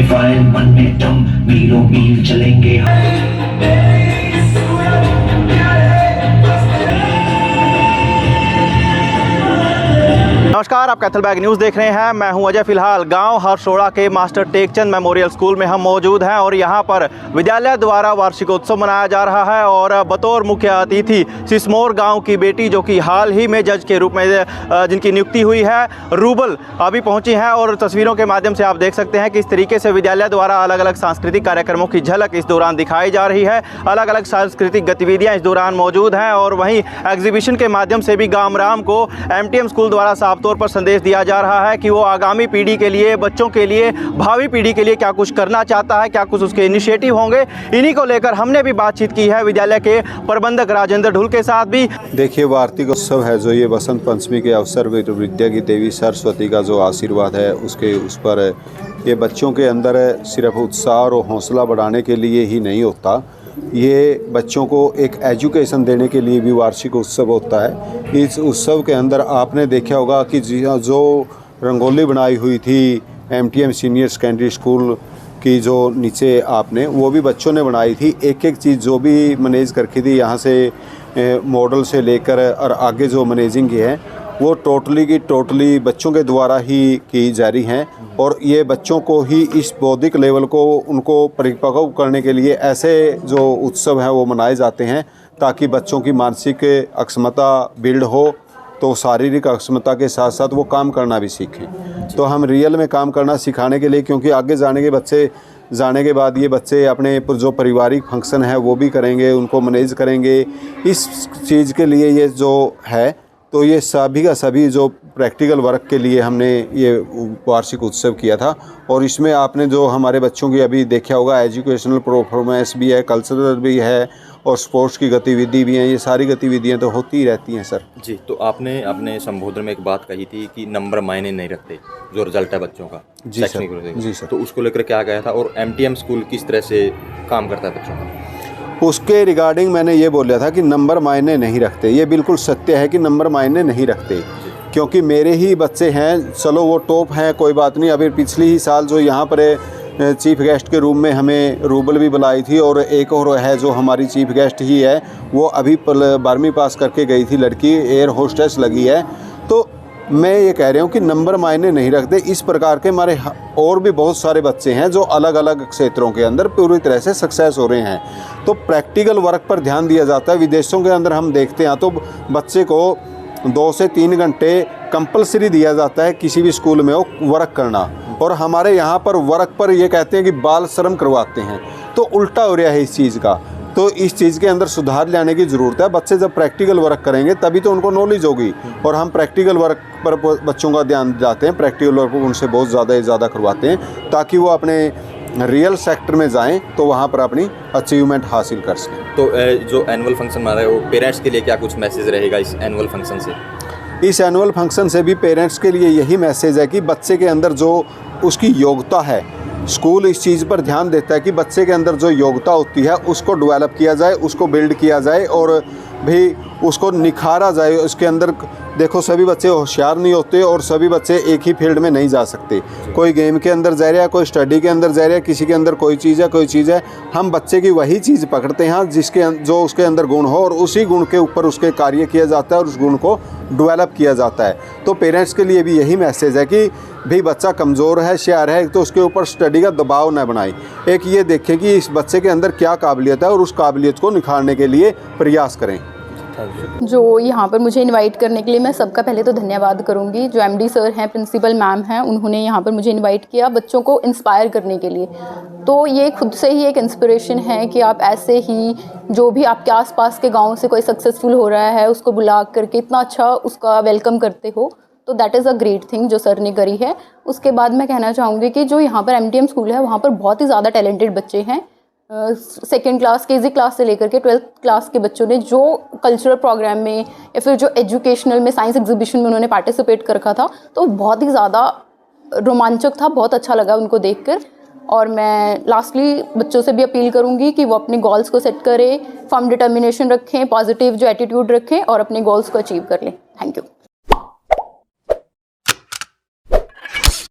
Magnify, मन में दम, मीलों मील चलेंगे। नमस्कार, आप कैथल बैग न्यूज़ देख रहे हैं। मैं हूं अजय। फिलहाल गांव हरसोड़ा के मास्टर टेकचंद मेमोरियल स्कूल में हम मौजूद हैं और यहां पर विद्यालय द्वारा वार्षिकोत्सव मनाया जा रहा है और बतौर मुख्य अतिथि सिसमोर गांव की बेटी जो कि हाल ही में जज के रूप में जिनकी नियुक्ति हुई है, रूबल, अभी पहुंची हैं और तस्वीरों के माध्यम से आप देख सकते हैं कि इस तरीके से विद्यालय द्वारा अलग अलग सांस्कृतिक कार्यक्रमों की झलक इस दौरान दिखाई जा रही है। अलग अलग सांस्कृतिक गतिविधियाँ इस दौरान मौजूद हैं और वहीं एग्जीबिशन के माध्यम से भी गामराम को MTM स्कूल द्वारा साफ तौर पर संदेश दिया जा रहा है कि वो आगामी पीढ़ी के लिए, बच्चों के लिए, भावी पीढ़ी के लिए क्या कुछ करना चाहता है, क्या कुछ उसके इनिशिएटिव होंगे। इन्हीं को लेकर हमने भी बातचीत की है विद्यालय के प्रबंधक राजेंद्र ढुल के साथ भी। देखिए, वार्षिक उत्सव है जो ये वसंत पंचमी के अवसर पर विद्या की देवी सरस्वती का जो आशीर्वाद है उस पर ये बच्चों के अंदर सिर्फ उत्साह और हौसला बढ़ाने के लिए ही नहीं होता, ये बच्चों को एक एजुकेशन देने के लिए भी वार्षिक उत्सव होता है। इस उत्सव के अंदर आपने देखा होगा कि जो रंगोली बनाई हुई थी MTM सीनियर सेकेंडरी स्कूल की, जो नीचे आपने वो भी बच्चों ने बनाई थी। एक एक चीज़ जो भी मैनेज करके थी यहाँ से मॉडल से लेकर और आगे जो मैनेजिंग की है वो टोटली बच्चों के द्वारा ही की जा रही हैं और ये बच्चों को ही इस बौद्धिक लेवल को उनको परिपक्व करने के लिए ऐसे जो उत्सव हैं वो मनाए जाते हैं ताकि बच्चों की मानसिक अक्षमता बिल्ड हो तो शारीरिक अक्षमता के साथ साथ वो काम करना भी सीखें। तो हम रियल में काम करना सिखाने के लिए, क्योंकि आगे जाने के बाद ये बच्चे अपने जो पारिवारिक फंक्शन है वो भी करेंगे, उनको मैनेज करेंगे। इस चीज़ के लिए ये जो है तो ये सभी का सभी जो प्रैक्टिकल वर्क के लिए हमने ये वार्षिक उत्सव किया था और इसमें आपने जो हमारे बच्चों की अभी देखा होगा एजुकेशनल परफॉर्मेंस भी है, कल्चरल भी है और स्पोर्ट्स की गतिविधि भी हैं। ये सारी गतिविधियां तो होती ही रहती हैं सर। जी, तो आपने अपने संबोधन में एक बात कही थी कि नंबर मायने नहीं रखते, जो रिजल्ट है बच्चों का। जी सर। जी सर। तो उसको लेकर क्या गया था और MTM स्कूल किस तरह से काम करता है बच्चों का? उसके रिगार्डिंग मैंने ये बोला था कि नंबर मायने नहीं रखते। ये बिल्कुल सत्य है कि नंबर मायने नहीं रखते, क्योंकि मेरे ही बच्चे हैं, चलो वो टॉप हैं, कोई बात नहीं। अभी पिछली ही साल जो यहाँ पर चीफ गेस्ट के रूम में हमें रूबल भी बुलाई थी और एक और है जो हमारी चीफ गेस्ट ही है, वो अभी 12वीं पास करके गई थी लड़की, एयर होस्टेस लगी है। तो मैं ये कह रहा हूँ कि नंबर मायने नहीं रखते। इस प्रकार के हमारे और भी बहुत सारे बच्चे हैं जो अलग अलग क्षेत्रों के अंदर पूरी तरह से सक्सेस हो रहे हैं। तो प्रैक्टिकल वर्क पर ध्यान दिया जाता है। विदेशों के अंदर हम देखते हैं तो बच्चे को 2 से 3 घंटे कंपलसरी दिया जाता है किसी भी स्कूल में वो वर्क करना, और हमारे यहाँ पर वर्क पर ये कहते हैं कि बाल श्रम करवाते हैं। तो उल्टा हो रहा है इस चीज़ का। तो इस चीज़ के अंदर सुधार लाने की ज़रूरत है। बच्चे जब प्रैक्टिकल वर्क करेंगे तभी तो उनको नॉलेज होगी, और हम प्रैक्टिकल वर्क पर बच्चों का ध्यान दिलाते हैं, प्रैक्टिकल वर्क उनसे बहुत ज़्यादा करवाते हैं ताकि वो अपने रियल सेक्टर में जाएं तो वहाँ पर अपनी अचीवमेंट हासिल कर सकें। तो जो एनुअल फंक्शन मना रहे हो, पेरेंट्स के लिए क्या कुछ मैसेज रहेगा इस एनुअल फंक्शन से? इस एनुअल फंक्शन से भी पेरेंट्स के लिए यही मैसेज है कि बच्चे के अंदर जो उसकी योग्यता है, स्कूल इस चीज़ पर ध्यान देता है कि बच्चे के अंदर जो योग्यता होती है उसको डेवलप किया जाए, उसको बिल्ड किया जाए और भी उसको निखारा जाए। उसके अंदर देखो, सभी बच्चे होशियार नहीं होते और सभी बच्चे एक ही फील्ड में नहीं जा सकते। कोई गेम के अंदर जा रहा है, कोई स्टडी के अंदर जा रहा है, किसी के अंदर कोई चीज़ है। हम बच्चे की वही चीज़ पकड़ते हैं जो उसके अंदर गुण हो और उसी गुण के ऊपर उसके कार्य किया जाता है और उस गुण को डेवलप किया जाता है। तो पेरेंट्स के लिए भी यही मैसेज है कि भाई बच्चा कमज़ोर है, होशियार है, तो उसके ऊपर स्टडी का दबाव न बनाए। एक ये देखें कि इस बच्चे के अंदर क्या काबिलियत है और उस काबिलियत को निखारने के लिए प्रयास करें। जो यहाँ पर मुझे इनवाइट करने के लिए मैं सबका पहले तो धन्यवाद करूँगी। जो MD सर हैं, प्रिंसिपल मैम हैं, उन्होंने यहाँ पर मुझे इनवाइट किया बच्चों को इंस्पायर करने के लिए। तो ये खुद से ही एक इंस्पिरेशन है कि आप ऐसे ही जो भी आपके आसपास के गांव से कोई सक्सेसफुल हो रहा है उसको बुला करके इतना अच्छा उसका वेलकम करते हो, तो that is a great thing जो सर ने करी है। उसके बाद मैं कहना चाहूँगी कि जो यहाँ पर MTM स्कूल है वहाँ पर बहुत ही ज़्यादा टैलेंटेड बच्चे हैं। सेकेंड क्लास KG क्लास से लेकर के 12th क्लास के बच्चों ने जो कल्चरल प्रोग्राम में या फिर जो एजुकेशनल में साइंस एग्जीबिशन में उन्होंने पार्टिसिपेट कर रखा था, तो बहुत ही ज़्यादा रोमांचक था, बहुत अच्छा लगा उनको देखकर। और मैं लास्टली बच्चों से भी अपील करूंगी कि वो अपने गोल्स को सेट करें, फर्म डिटर्मिनेशन रखें, पॉजिटिव जो एटीट्यूड रखें और अपने गोल्स को अचीव कर लें। Thank you.